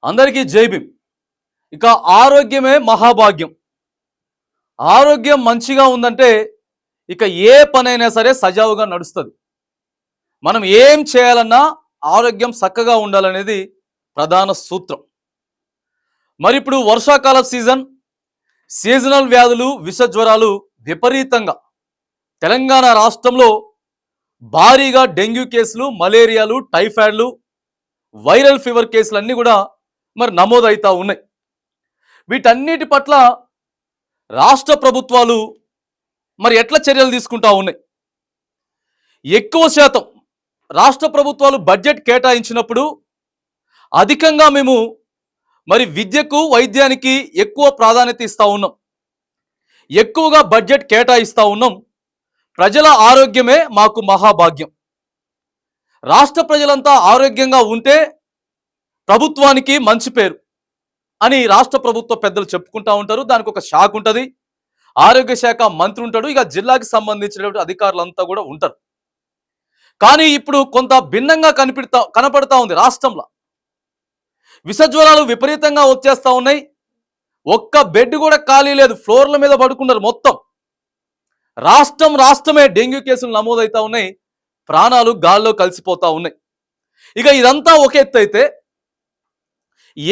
అందరికీ జై భీమ్. ఇక ఆరోగ్యమే మహాభాగ్యం. ఆరోగ్యం మంచిగా ఉందంటే ఇక ఏ పనైనా సరే సజావుగా నడుస్తుంది. మనం ఏం చేయాలన్నా ఆరోగ్యం చక్కగా ఉండాలనేది ప్రధాన సూత్రం. మరి ఇప్పుడు వర్షాకాల సీజనల్ వ్యాధులు, విష జ్వరాలు విపరీతంగా తెలంగాణ రాష్ట్రంలో భారీగా డెంగ్యూ కేసులు, మలేరియాలు, టైఫాయిడ్లు, వైరల్ ఫీవర్ కేసులు అన్నీ కూడా మరి నమోదవుతా ఉన్నాయి. వీటన్నిటి పట్ల రాష్ట్ర ప్రభుత్వాలు మరి ఎట్లా చర్యలు తీసుకుంటా ఉన్నాయి? ఎక్కువ శాతం రాష్ట్ర ప్రభుత్వాలు బడ్జెట్ కేటాయించినప్పుడు అధికంగా మేము మరి విద్యకు, వైద్యానికి ఎక్కువ ప్రాధాన్యత ఇస్తూ ఉన్నాం. ఎక్కువగా బడ్జెట్ కేటాయిస్తూ ఉన్నాం. ప్రజల ఆరోగ్యమే మాకు మహాభాగ్యం. రాష్ట్ర ప్రజలంతా ఆరోగ్యంగా ఉంటే ప్రభుత్వానికి మంచి పేరు అని రాష్ట్ర ప్రభుత్వ పెద్దలు చెప్పుకుంటా ఉంటారు. దానికి ఒక శాఖ ఉంటుంది, ఆరోగ్య శాఖ మంత్రి ఉంటాడు, ఇక జిల్లాకి సంబంధించినటువంటి అధికారులంతా కూడా ఉంటారు. కానీ ఇప్పుడు కొంత భిన్నంగా కనపడతా ఉంది. రాష్ట్రంలో విష జ్వరాలు విపరీతంగా వచ్చేస్తా ఉన్నాయి. ఒక్క బెడ్ కూడా ఖాళీ లేదు, ఫ్లోర్ల మీద పడుకున్నారు మొత్తం. రాష్ట్రమే డెంగ్యూ కేసులు నమోదవుతా ఉన్నాయి. ప్రాణాలు గాల్లో కలిసిపోతా ఉన్నాయి. ఇక ఇదంతా ఒక ఎత్తు అయితే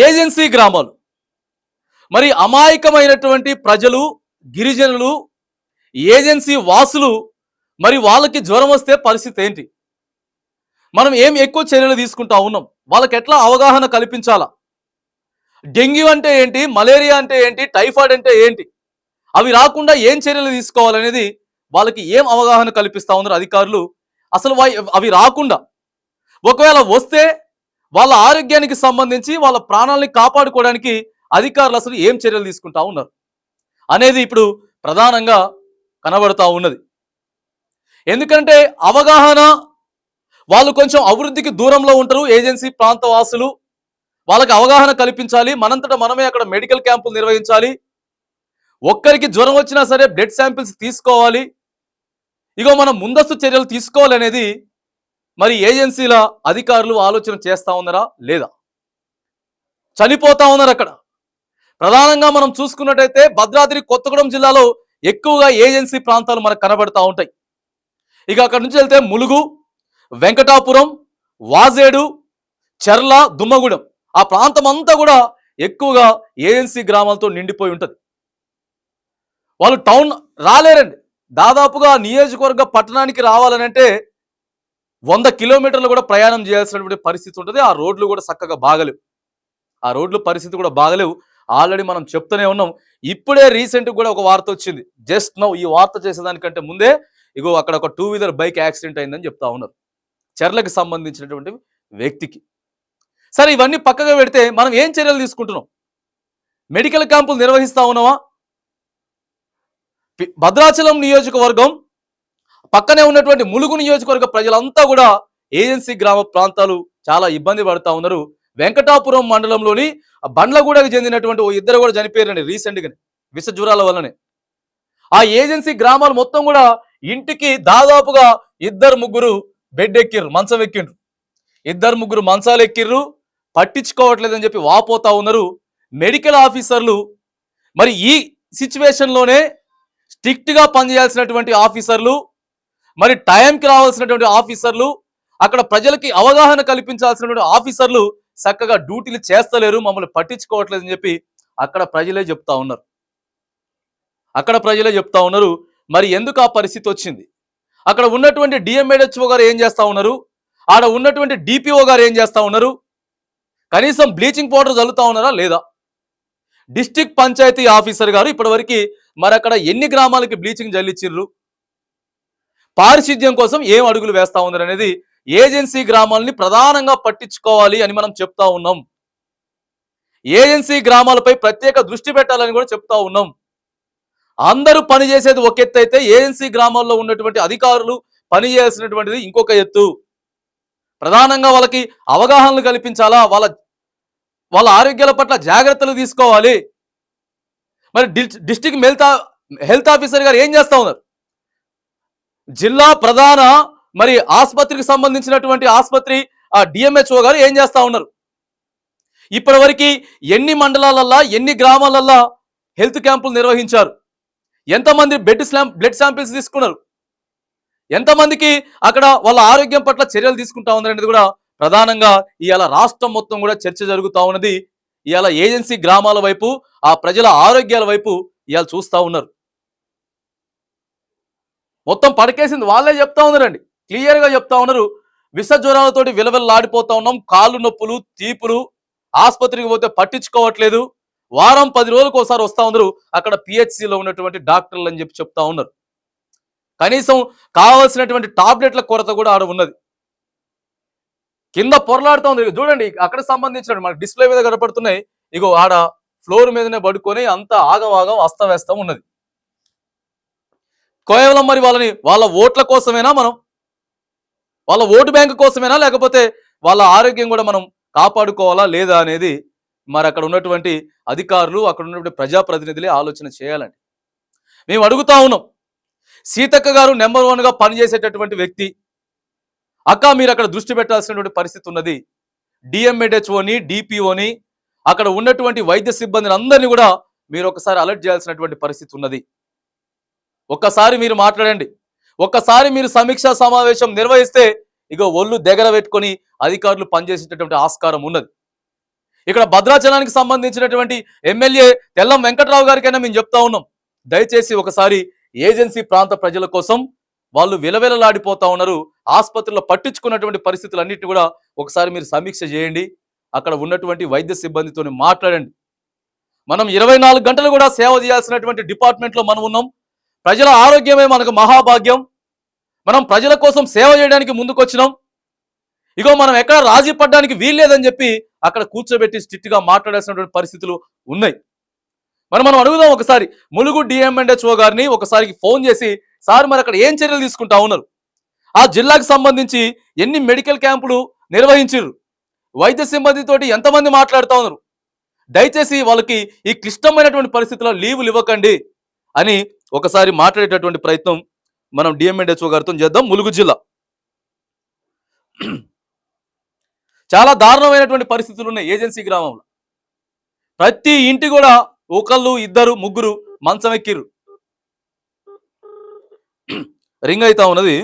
ఏజెన్సీ గ్రామాలు, మరి అమాయకమైనటువంటి ప్రజలు, గిరిజనులు, ఏజెన్సీ వాసులు, మరి వాళ్ళకి జ్వరం వస్తే పరిస్థితి ఏంటి? మనం ఏం ఎక్కువ చర్యలు తీసుకుంటా ఉన్నాం? వాళ్ళకి ఎట్లా అవగాహన కల్పించాలా? డెంగ్యూ అంటే ఏంటి, మలేరియా అంటే ఏంటి, టైఫాయిడ్ అంటే ఏంటి, అవి రాకుండా ఏం చర్యలు తీసుకోవాలనేది వాళ్ళకి ఏం అవగాహన కల్పిస్తా ఉన్నారు అధికారులు? అసలు అవి రాకుండా ఒకవేళ వస్తే వాళ్ళ ఆరోగ్యానికి సంబంధించి వాళ్ళ ప్రాణాలని కాపాడుకోవడానికి అధికారులు అసలు ఏం చర్యలు తీసుకుంటా ఉన్నారు అనేది ఇప్పుడు ప్రధానంగా కనబడతా ఉన్నది. ఎందుకంటే అవగాహన, వాళ్ళు కొంచెం అభివృద్ధికి దూరంలో ఉంటారు. ఏజెన్సీ ప్రాంత వాసులు, వాళ్ళకి అవగాహన కల్పించాలి. మనంతటా మనమే అక్కడ మెడికల్ క్యాంపులు నిర్వహించాలి. ఒక్కరికి జ్వరం వచ్చినా సరే బ్లడ్ శాంపిల్స్ తీసుకోవాలి. ఇగో మనం ముందస్తు చర్యలు తీసుకోవాలనేది మరి ఏజెన్సీల అధికారులు ఆలోచన చేస్తా ఉన్నారా లేదా? చనిపోతా ఉన్నారు అక్కడ. ప్రధానంగా మనం చూసుకున్నట్టయితే భద్రాద్రి కొత్తగూడెం జిల్లాలో ఎక్కువగా ఏజెన్సీ ప్రాంతాలు మనకు కనబడతా ఉంటాయి. ఇక అక్కడ నుంచి వెళ్తే ములుగు, వెంకటాపురం, వాజేడు, చెర్ల, దుమ్మగూడెం, ఆ ప్రాంతం అంతా కూడా ఎక్కువగా ఏజెన్సీ గ్రామాలతో నిండిపోయి ఉంటుంది. వాళ్ళు టౌన్ రాలేరండి. దాదాపుగా నియోజకవర్గ పట్టణానికి రావాలనంటే 100 కిలోమీటర్లు కూడా ప్రయాణం చేయాల్సినటువంటి పరిస్థితి ఉంటుంది. ఆ రోడ్లు కూడా చక్కగా బాగలేవు. ఆ రోడ్ల పరిస్థితి కూడా బాగలేవు. ఆల్రెడీ మనం చెప్తూనే ఉన్నాం. ఇప్పుడే రీసెంట్గా కూడా ఒక వార్త వచ్చింది. జస్ట్ నౌ ఈ వార్త చేసేదానికంటే ముందే ఇగో అక్కడ ఒక 2 వీలర్ బైక్ యాక్సిడెంట్ అయిందని చెప్తా ఉన్నారు, చెర్లకు సంబంధించినటువంటి వ్యక్తికి. సరే, ఇవన్నీ పక్కగా పెడితే మనం ఏం చర్యలు తీసుకుంటున్నాం? మెడికల్ క్యాంపులు నిర్వహిస్తా ఉన్నావా? భద్రాచలం నియోజకవర్గం పక్కనే ఉన్నటువంటి ములుగు నియోజకవర్గ ప్రజలంతా కూడా ఏజెన్సీ గ్రామ ప్రాంతాలు చాలా ఇబ్బంది పడుతూ ఉన్నారు. వెంకటాపురం మండలంలోని బండ్లగూడకు చెందినటువంటి ఓ ఇద్దరు కూడా చనిపోయారండి రీసెంట్గా విష జ్వరాల వల్లనే. ఆ ఏజెన్సీ గ్రామాలు మొత్తం కూడా ఇంటికి దాదాపుగా 2-3 బెడ్ ఎక్కిర్రు, మంచం ఎక్కిండ్రు. 2-3 మంచాలు ఎక్కిర్రు. పట్టించుకోవట్లేదని చెప్పి వాపోతా ఉన్నారు మెడికల్ ఆఫీసర్లు. మరి ఈ సిచ్యువేషన్లోనే స్ట్రిక్ట్గా పనిచేయాల్సినటువంటి ఆఫీసర్లు, మరి టైంకి రావాల్సినటువంటి ఆఫీసర్లు, అక్కడ ప్రజలకి అవగాహన కల్పించాల్సినటువంటి ఆఫీసర్లు చక్కగా డ్యూటీలు చేస్తలేరు, మమ్మల్ని పట్టించుకోవట్లేదని చెప్పి అక్కడ ప్రజలే చెప్తా ఉన్నారు. మరి ఎందుకు ఆ పరిస్థితి వచ్చింది? అక్కడ ఉన్నటువంటి డిఎంఏహెచ్ఓ గారు ఏం చేస్తా ఉన్నారు? ఆడ ఉన్నటువంటి డిపిఓ గారు ఏం చేస్తా ఉన్నారు? కనీసం బ్లీచింగ్ పౌడర్ చల్లుతా ఉన్నారా లేదా? డిస్ట్రిక్ట్ పంచాయతీ ఆఫీసర్ గారు ఇప్పటివరకు మరి అక్కడ ఎన్ని గ్రామాలకి బ్లీచింగ్ జల్లిచ్చిర్రు? పారిశుద్ధ్యం కోసం ఏం అడుగులు వేస్తా ఉన్నారు అనేది ఏజెన్సీ గ్రామాలని ప్రధానంగా పట్టించుకోవాలి అని మనం చెప్తా ఉన్నాం. ఏజెన్సీ గ్రామాలపై ప్రత్యేక దృష్టి పెట్టాలని కూడా చెప్తా ఉన్నాం. అందరూ పనిచేసేది ఒక ఎత్తు అయితే ఏజెన్సీ గ్రామాల్లో ఉన్నటువంటి అధికారులు పనిచేయాల్సినటువంటిది ఇంకొక ఎత్తు. ప్రధానంగా వాళ్ళకి అవగాహనలు కల్పించాలా, వాళ్ళ ఆరోగ్యాల పట్ల జాగ్రత్తలు తీసుకోవాలి. మరి డిస్ట్రిక్ట్ హెల్త్ ఆఫీసర్ గారు ఏం చేస్తా ఉన్నారు? జిల్లా ప్రధాన మరి ఆసుపత్రికి సంబంధించినటువంటి ఆసుపత్రి డిఎంహెచ్ఓ గారు ఏం చేస్తా ఉన్నారు? ఇప్పటివరకు ఎన్ని మండలాలల్లా ఎన్ని గ్రామాలల్లా హెల్త్ క్యాంపులు నిర్వహించారు? ఎంతమంది బ్లడ్ శాంపిల్స్ తీసుకున్నారు? ఎంతమందికి అక్కడ వాళ్ళ ఆరోగ్యం పట్ల చర్యలు తీసుకుంటా ఉన్నారనేది కూడా ప్రధానంగా ఇవాళ రాష్ట్రం మొత్తం కూడా చర్చ జరుగుతూ ఉన్నది. ఇవాళ ఏజెన్సీ గ్రామాల వైపు, ఆ ప్రజల ఆరోగ్యాల వైపు ఇవాళ చూస్తూ ఉన్నారు. మొత్తం పడకేసింది వాళ్ళే చెప్తా ఉన్నారండి, క్లియర్గా చెప్తా ఉన్నారు. విష జ్వరాలతోటి విలవిల్లాడిపోతా ఉన్నాం, కాళ్ళు నొప్పులు, తీపులు, ఆసుపత్రికి పోతే పట్టించుకోవట్లేదు, వారం 10 రోజులకు ఒకసారి వస్తూ ఉన్నారు అక్కడ పిహెచ్సిలో ఉన్నటువంటి డాక్టర్లు అని చెప్పి చెప్తా ఉన్నారు. కనీసం కావాల్సినటువంటి టాబ్లెట్ల కొరత కూడా ఆడ ఉన్నది. కింద పొరలాడుతూ ఉంది చూడండి, అక్కడ సంబంధించిన మనకు డిస్ప్లే మీద కనపడుతున్నాయి. ఇగో ఆడ ఫ్లోర్ మీదనే పడుకొని అంత ఆగం అస్తవ్యస్తం ఉన్నది. కేవలం మరి వాళ్ళ ఓట్ల కోసమేనా, మనం వాళ్ళ ఓటు బ్యాంకు కోసమేనా, లేకపోతే వాళ్ళ ఆరోగ్యం కూడా మనం కాపాడుకోవాలా లేదా అనేది మరి అక్కడ ఉన్నటువంటి అధికారులు, అక్కడ ఉన్నటువంటి ప్రజాప్రతినిధులే ఆలోచన చేయాలండి. మేము అడుగుతా ఉన్నాం, సీతక్క గారు నెంబర్ 1గా పనిచేసేటటువంటి వ్యక్తి. అక్క మీరు అక్కడ దృష్టి పెట్టాల్సినటువంటి పరిస్థితి ఉన్నది. డిఎంఎడ్హెచ్ఓని, డిపిఓని, అక్కడ ఉన్నటువంటి వైద్య సిబ్బందిని అందరినీ కూడా మీరు ఒకసారి అలర్ట్ చేయాల్సినటువంటి పరిస్థితి ఉన్నది. ఒక్కసారి మీరు మాట్లాడండి, ఒక్కసారి మీరు సమీక్షా సమావేశం నిర్వహిస్తే ఇగో ఒళ్ళు దగ్గర పెట్టుకొని అధికారులు పనిచేసేటటువంటి ఆస్కారం ఉన్నది. ఇక్కడ భద్రాచలానికి సంబంధించినటువంటి ఎమ్మెల్యే తెల్లం వెంకట్రావు గారికైనా మేము చెప్తా ఉన్నాం, దయచేసి ఒకసారి ఏజెన్సీ ప్రాంత ప్రజల కోసం వాళ్ళు విలవిలలాడిపోతా ఉన్నారు, ఆసుపత్రిలో పట్టించుకున్నటువంటి పరిస్థితులన్నింటినీ కూడా ఒకసారి మీరు సమీక్ష చేయండి, అక్కడ ఉన్నటువంటి వైద్య సిబ్బందితో మాట్లాడండి. మనం 24 గంటలు కూడా సేవ చేయాల్సినటువంటి డిపార్ట్మెంట్లో మనం ఉన్నాం. ప్రజల ఆరోగ్యమే మనకు మహాభాగ్యం. మనం ప్రజల కోసం సేవ చేయడానికి ముందుకొచ్చినాం. ఇగో మనం ఎక్కడ రాజీ పడడానికి వీల్లేదని చెప్పి అక్కడ కూర్చోబెట్టి స్ట్రిక్ట్గా మాట్లాడాల్సినటువంటి పరిస్థితులు ఉన్నాయి. మనం అడుగుదాం ఒకసారి ములుగు డిఎంఎన్హెచ్ఓ గారిని, ఒకసారికి ఫోన్ చేసి, సార్ మరి అక్కడ ఏం చర్యలు తీసుకుంటా ఉన్నారు, ఆ జిల్లాకు సంబంధించి ఎన్ని మెడికల్ క్యాంపులు నిర్వహించారు, వైద్య సిబ్బందితోటి ఎంతమంది మాట్లాడుతూ ఉన్నారు, దయచేసి వాళ్ళకి ఈ క్లిష్టమైనటువంటి పరిస్థితుల్లో లీవులు ఇవ్వకండి అని ఒకసారి మాట్లాడేటటువంటి ప్రయత్నం మనం డిఎంఎన్హెచ్ఓ గారితో చేద్దాం. ములుగు జిల్లా చాలా దారుణమైనటువంటి పరిస్థితులు ఉన్నాయి ఏజెన్సీ గ్రామంలో. ప్రతి ఇంటి కూడా ఒకళ్ళు, ఇద్దరు, ముగ్గురు మంచం ఎక్కిర్రు. రింగ్ అవుతా ఉన్నది.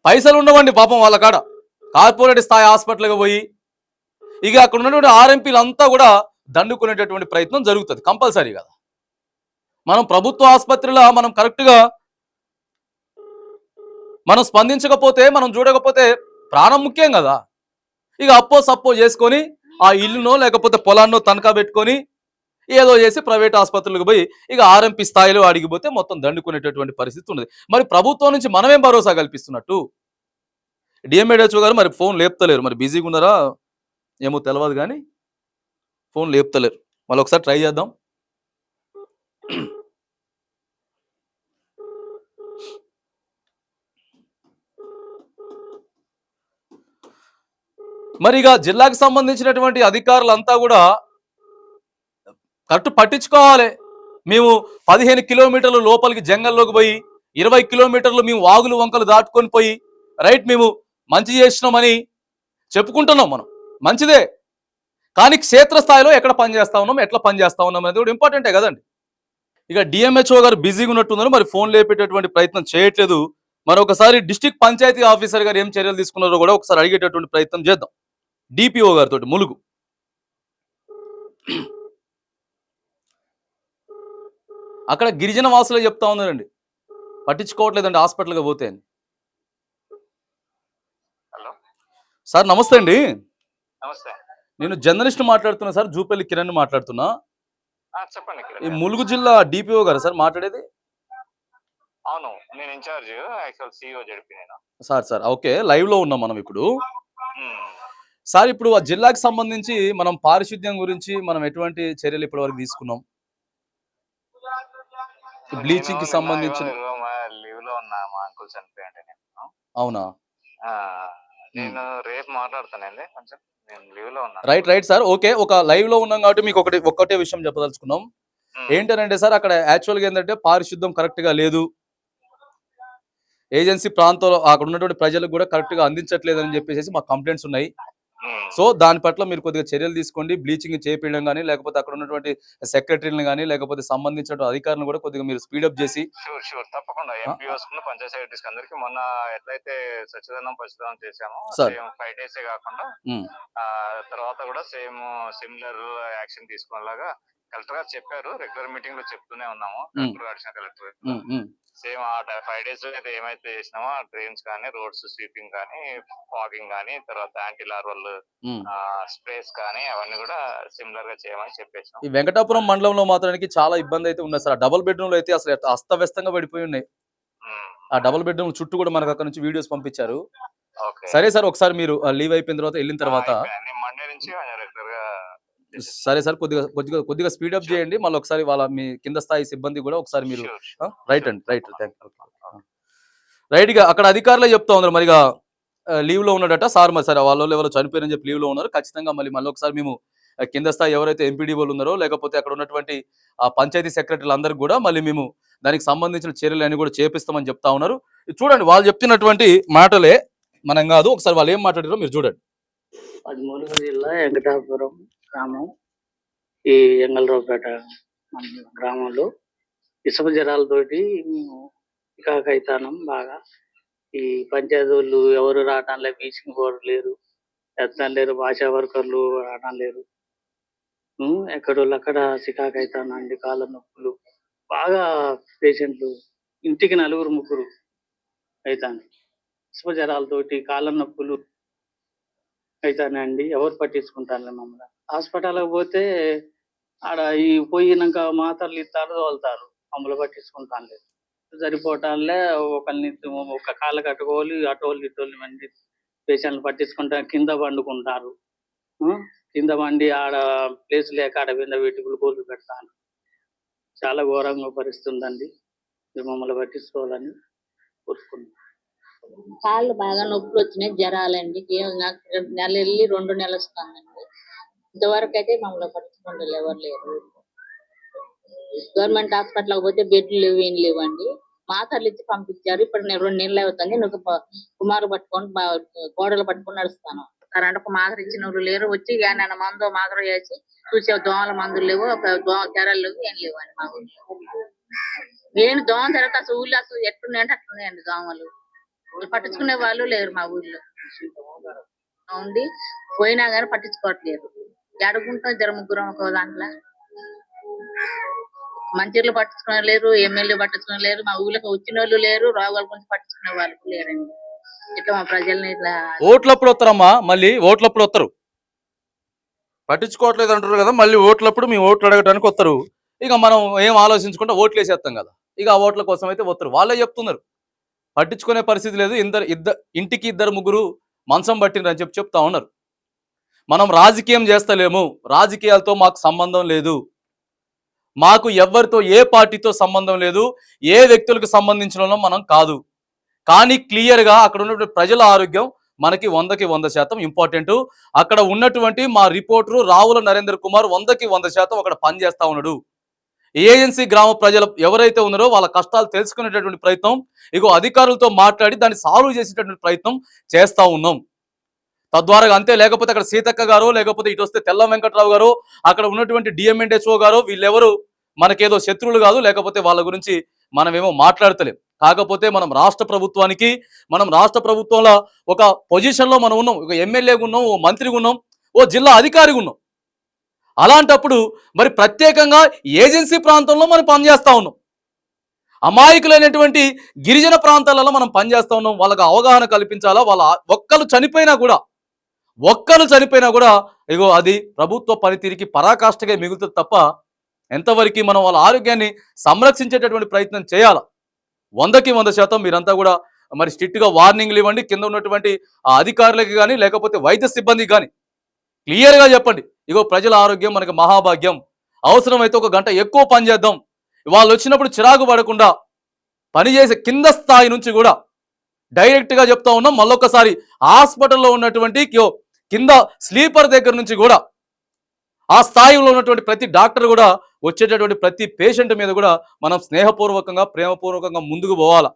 పైసలు ఉండవండి పాపం వాళ్ళ కాడ, కార్పొరేట్ స్థాయి హాస్పిటల్కి పోయి ఇక అక్కడ ఉన్నటువంటి ఆర్ఎంపీలు అంతా కూడా దండుకునేటటువంటి ప్రయత్నం జరుగుతుంది కంపల్సరీ కదా. మనం ప్రభుత్వ ఆసుపత్రిలో మనం కరెక్ట్గా మనం స్పందించకపోతే, మనం చూడకపోతే ప్రాణం ముఖ్యం కదా. ఇక అప్పో సప్పో చేసుకొని ఆ ఇల్లునో లేకపోతే పొలాన్నో తనఖా పెట్టుకొని ఏదో చేసి ప్రైవేట్ ఆసుపత్రులకు పోయి ఇక ఆర్ఎంపీ స్థాయిలో అడిగిపోతే మొత్తం దండుకునేటటువంటి పరిస్థితి ఉన్నది. మరి ప్రభుత్వం నుంచి మనమేం భరోసా కల్పిస్తున్నట్టు? డిఎంఎడ్హెచ్ఓ గారు మరి ఫోన్ లేపుతలేరు, మరి బిజీగా ఉన్నారా ఏమో తెలియదు, కానీ ఫోన్ లేపుతలేరు. మళ్ళీ ఒకసారి ట్రై చేద్దాం. మరి ఇక జిల్లాకు సంబంధించినటువంటి అధికారులంతా కూడా కరెక్ట్ పట్టించుకోవాలి. మేము 15 కిలోమీటర్లు లోపలికి జంగల్లోకి పోయి 20 కిలోమీటర్లు మేము వాగులు వంకలు దాటుకొని పోయి రైట్ మేము మంచి చేసినామని చెప్పుకుంటున్నాం, మనం మంచిదే. కానీ క్షేత్రస్థాయిలో ఎక్కడ పనిచేస్తా ఉన్నాం, ఎట్లా పనిచేస్తా ఉన్నాం అనేది కూడా ఇంపార్టెంటే కదండి. ఇక డిఎంహెచ్ఓ గారు బిజీగా ఉన్నట్టున్నారు, మరి ఫోన్ లేపేటటువంటి ప్రయత్నం చేయట్లేదు. మరొకసారి డిస్ట్రిక్ట్ పంచాయతీ ఆఫీసర్ గారు ఏం చర్యలు తీసుకున్నారో కూడా ఒకసారి అడిగేటటువంటి ప్రయత్నం చేద్దాం డిపిఓ గారితో ములుగు. అక్కడ గిరిజన వాసులే చెప్తా ఉన్నారండి, పట్టించుకోవట్లేదండి హాస్పిటల్గా పోతే అని. సార్ నమస్తే అండి. నమస్తే, నేను జర్నలిస్ట్ మాట్లాడుతున్నా సార్, జూపల్లి కిరణ్ మాట్లాడుతున్నా. చెప్పండి. ఈ ములుగు జిల్లా డిపిఓ గారు సార్ మాట్లాడేది? అవును, నేను ఇన్ఛార్జ్ యాక్చువల్ సిఇఓ జడిపి నేను. సార్ ఓకే, లైవ్ లో ఉన్నాం మనం ఇప్పుడు. సార్ ఇప్పుడు ఆ జిల్లాకి సంబంధించి మనం పారిశుద్ధ్యం గురించి మనం ఎటువంటి చర్యలు ఇప్పటి వరకు తీసుకున్నాం? బ్లీచింగ్ కి సంబంధించిన లీవ్ లో ఉన్నా, మా అంకుల్ చనిపోయింది. అవునా? నేను రేపు మాట్లాడతానండి, కొంచెం నేను లీవ్ లో ఉన్నా. Right sir okay. ఒక లైవ్ లో ఉన్నాం కాబట్టి మీకు ఒక్కటే విషయం చెప్పదలుచుకున్నాం. ఏంటంటే సార్ అక్కడ యాక్చువల్గా ఏంటంటే పారిశుద్ధ్యం కరెక్ట్ గా లేదు. ఏజెన్సీ ప్రాంతంలో అక్కడ ఉన్నటువంటి ప్రజలకు కూడా కరెక్ట్ గా అందించట్లేదని చెప్పేసి మాకు కంప్లైంట్స్ ఉన్నాయి. ఉమ్, సో దాని పట్ల మీరు కొద్దిగా చర్యలు తీసుకోండి. బ్లీచింగ్ చేపించడం కానీ, లేకపోతే అక్కడ ఉన్నటువంటి సెక్రటరీలను కానీ, లేకపోతే సంబంధించిన అధికారులను కూడా కొద్దిగా మీరు స్పీడప్ చేసి షూర్ షూర్ తప్పకుండా ఆ, ఎంపీఓస్ పంచాయత్ సెక్రటరీస్ అందరికి మొన్న ఎట్లయితే స్వచ్ఛదనం పరిశుభ్రం చేశామో సార్. సేమ్ 5 days కాకుండా ఉమ్, తర్వాత కూడా సేమ్ సిమిలర్ యాక్షన్ తీసుకునేలాగా కలెక్టర్ గారు చెప్పారు. రెగ్యులర్ మీటింగ్ లో చెప్తూనే ఉన్నాము. కలెక్టర్ అడిషనల్ కలెక్టర్ ఉమ్, ఉమ్. సేమ్ ఆ 5 days లో అయితే ఏమైతే చేసినామో ఆ డ్రైన్స్ కానీ, రోడ్స్ స్వీపింగ్ కానీ, ఫాగింగ్ కానీ, తర్వాత యాంటీ లార్వల్ ఉమ్. స్ప్రేస్ కానీ అవన్నీ కూడా సిమిలర్ గా చేయమని చెప్పేసాం. ఈ వెంకటాపురం మండలంలో మాత్రానికి చాలా ఇబ్బంది అయితే ఉన్నది సార్. ఆ డబుల్ బెడ్రూమ్లు అయితే అసలు అస్తవ్యస్తంగా పడిపోయి ఉన్నాయి. ఆ డబుల్ బెడ్రూమ్ చుట్టూ కూడా మనకు అక్కడ నుంచి వీడియోస్ పంపించారు. ఓకే సరే సార్, ఒకసారి మీరు లీవ్ అయిపోయిన తర్వాత వెళ్ళిన తర్వాత మండే నుంచి రెగ్యులర్ గా సరే సార్, కొద్దిగా కొద్దిగా కొద్దిగా స్పీడప్ చేయండి. మళ్ళీ ఒకసారి వాళ్ళ మీ కింద స్థాయి సిబ్బంది కూడా ఒకసారి మీరు రైట్ అండి, రైట్, థ్యాంక్ యూ. రైట్ గా అక్కడ అధికారులే చెప్తా ఉన్నారు మరిగా లీవ్ లో ఉన్నాడట సార్. మరి సరే వాళ్ళు ఎవరో చనిపోయారని చెప్పి లీవ్ లో ఉన్నారు. ఖచ్చితంగా మళ్ళీ ఒకసారి మేము కింద స్థాయి ఎవరైతే ఎంపీడీఓలు ఉన్నారో, లేకపోతే అక్కడ ఉన్నటువంటి ఆ పంచాయతీ సెక్రటరీలు అందరికి కూడా మళ్ళీ మేము దానికి సంబంధించిన చర్యలు అన్ని కూడా చేపిస్తామని చెప్తా ఉన్నారు. ఇది చూడండి, వాళ్ళు చెప్తున్నటువంటి మాటలే, మనం కాదు. ఒకసారి వాళ్ళు ఏం మాట్లాడారో మీరు చూడండి. 13 జిల్లా వెంకటాపురం గ్రామం, ఈ ఎంగళరావుపేట గ్రామంలో ఇసుక జరాలతోటి మేము చికాకైతానం బాగా. ఈ పంచాయతీ వాళ్ళు ఎవరు రావటం లేదు, బీచింగ్ పౌడర్ లేరు, ఎత్తడం లేరు, భాషా వర్కర్లు రావటం లేరు. ఎక్కడోళ్ళు అక్కడ చికాకైతానండి. కాళ్ళ నొప్పులు బాగా, పేషెంట్లు ఇంటికి 4-3 అవుతాను. ఇసుక జరాలతోటి కాళ్ళ నొప్పులు అవుతానండి. ఎవరు పట్టించుకుంటారులే మమ్మల్ని. హాస్పిటల్కి పోతే ఆడ ఈ పోయినాక మాత్రలు ఇస్తారు, తోలుతారు. మమ్మల్ని పట్టించుకుంటాను లేదు. సరిపోవటాలే ఒకరిని ఒక కాళ్ళ కట్టుకోవాలి, అటోళ్ళు ఇటోళ్ళు మంది పేషెంట్లు పట్టించుకుంటా కింద పండుకుంటారు. కింద పండి ఆడ ప్లేస్ లేక ఆడ కింద పెట్టి గ్లూకోజు పెడతాను. చాలా ఘోరంగా పరిస్థితుందండి. మీరు మమ్మల్ని పట్టించుకోవాలని కోరుకుంటున్నాను. కాళ్ళు బాగా నొప్పులు వచ్చినాయి, జ్వరాలండి. నాకు నెల వెళ్ళి 2 నెలలు వస్తుందండి. ఇంతవరకు అయితే మమ్మల్ని పట్టించుకుంటారు ఎవరు లేరు. గవర్నమెంట్ హాస్పిటల్కి పోతే బెడ్లు లేవు, ఏం లేవండి. మాత్రలు ఇచ్చి పంపించారు. ఇప్పుడు నేను 2 నెలలు అవుతుంది. నువ్వు కుమారు పట్టుకొని గోడలు పట్టుకొని నడుస్తాను. అంటే ఒక మాత్ర ఇచ్చిన వాళ్ళు లేరు. వచ్చి నన్ను మందు మాత్ర చేసి చూసే దోమల మందులు లేవు, జ్వరాలు లేవు, ఏం లేవు అండి మా ఊళ్ళో. నేను దోమ తిరగక అసలు ఊళ్ళో అసలు ఎట్లున్నాయంటే అట్లున్నాయండి దోమలు. పట్టించుకునే వాళ్ళు లేరు మా ఊళ్ళో. ఉండి పోయినా కానీ పట్టించుకోవట్లేదు. అడుగుంటాం 2-3 ఒక దాంట్లో. మంత్రులు పట్టించుకునే లేరు, ఎమ్మెల్యే పట్టించుకునే లేరు, మా ఊళ్ళకి వచ్చిన వాళ్ళు లేరు, రోగాల గురించి పట్టించుకునే వాళ్ళు లేరండి. ఇట్లా మా ప్రజల్ని ఇట్లా ఓట్లప్పుడు వస్తారమ్మా, మళ్ళీ ఓట్లప్పుడు వస్తారు. పట్టించుకోవట్లేదు అంటారు కదా, మళ్ళీ ఓట్లప్పుడు మీ ఓట్లు అడగడానికి వస్తారు. ఇక మనం ఏం ఆలోచించుకుంటే ఓట్లు వేసేస్తాం కదా. ఇక ఆ ఓట్ల కోసం అయితే వస్తారు. వాళ్ళే చెప్తున్నారు పట్టించుకునే పరిస్థితి లేదు, ఇంటికి 2-3 మంచం పట్టిండ్రు అని చెప్తా ఉన్నారు. మనం రాజకీయం చేస్తలేము, రాజకీయాలతో మాకు సంబంధం లేదు, మాకు ఎవరితో ఏ పార్టీతో సంబంధం లేదు, ఏ వ్యక్తులకు సంబంధించిన మనం కాదు. కానీ క్లియర్గా అక్కడ ఉన్నటువంటి ప్రజల ఆరోగ్యం మనకి 100కి 100% ఇంపార్టెంట్. అక్కడ ఉన్నటువంటి మా రిపోర్టరు రావుల నరేంద్ర కుమార్ 100కి 100% అక్కడ పనిచేస్తా ఉన్నాడు. ఏజెన్సీ గ్రామ ప్రజలు ఎవరైతే ఉన్నారో వాళ్ళ కష్టాలు తెలుసుకునేటటువంటి ప్రయత్నం, ఇగో అధికారులతో మాట్లాడి దాన్ని సాల్వ్ చేసేటటువంటి ప్రయత్నం చేస్తా ఉన్నాం. తద్వారా అంతే, లేకపోతే అక్కడ సీతక్క గారు, లేకపోతే ఇటు వస్తే తెల్ల వెంకట్రావు గారు, అక్కడ ఉన్నటువంటి డిఎంఎన్హెచ్ఓ గారు, వీళ్ళెవరు మనకేదో శత్రువులు కాదు, లేకపోతే వాళ్ళ గురించి మనమేమో మాట్లాడతలేం. కాకపోతే మనం రాష్ట్ర ప్రభుత్వంలో ఒక పొజిషన్లో మనం ఉన్నాం, ఒక ఎమ్మెల్యేగా ఉన్నాం, ఓ మంత్రిగా ఉన్నాం, ఓ జిల్లా అధికారిగా ఉన్నాం. అలాంటప్పుడు మరి ప్రత్యేకంగా ఏజెన్సీ ప్రాంతంలో మనం పనిచేస్తా ఉన్నాం. అమాయకులైనటువంటి గిరిజన ప్రాంతాలలో మనం పనిచేస్తా ఉన్నాం. వాళ్ళకి అవగాహన కల్పించాలా. వాళ్ళ ఒక్కరు చనిపోయినా కూడా ఇగో అది ప్రభుత్వ పనితీరికి పరాకాష్ఠగా మిగులుతుంది తప్ప ఎంతవరకు మనం వాళ్ళ ఆరోగ్యాన్ని సంరక్షించేటటువంటి ప్రయత్నం చేయాలి. 100కి 100% మీరంతా కూడా మరి స్ట్రిక్ట్గా వార్నింగ్లు ఇవ్వండి. కింద ఉన్నటువంటి అధికారులకి కానీ, లేకపోతే వైద్య సిబ్బందికి కానీ క్లియర్గా చెప్పండి, ఇగో ప్రజల ఆరోగ్యం మనకి మహాభాగ్యం, అవసరమైతే 1 గంట ఎక్కువ పని చేద్దాం. వాళ్ళు వచ్చినప్పుడు చిరాకు పడకుండా పనిచేసే కింద స్థాయి నుంచి కూడా డైరెక్ట్గా చెప్తా ఉన్నాం. మళ్ళొక్కసారి హాస్పిటల్లో ఉన్నటువంటి కింద స్లీపర్ దగ్గర నుంచి కూడా ఆ స్థాయిలో ఉన్నటువంటి ప్రతి డాక్టర్ కూడా వచ్చేటటువంటి ప్రతి పేషెంట్ మీద కూడా మనం స్నేహపూర్వకంగా, ప్రేమపూర్వకంగా ముందుకు పోవాలా.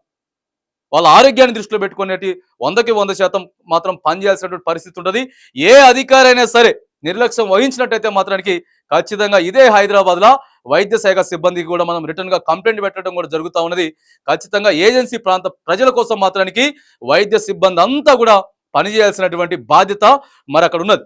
వాళ్ళ ఆరోగ్యాన్ని దృష్టిలో పెట్టుకునేటి 100% మాత్రం పనిచేయాల్సినటువంటి పరిస్థితి ఉంటుంది. ఏ అధికారి అయినా సరే నిర్లక్ష్యం వహించినట్టయితే మాత్రానికి ఖచ్చితంగా ఇదే హైదరాబాద్లో వైద్య శాఖ సిబ్బందికి కూడా మనం రిటర్న్ గా కంప్లైంట్ పెట్టడం కూడా జరుగుతూ ఉన్నది. ఖచ్చితంగా ఏజెన్సీ ప్రాంత ప్రజల కోసం మాత్రానికి వైద్య సిబ్బంది అంతా కూడా పనిచేయాల్సినటువంటి బాధ్యత మరి అక్కడ ఉన్నది.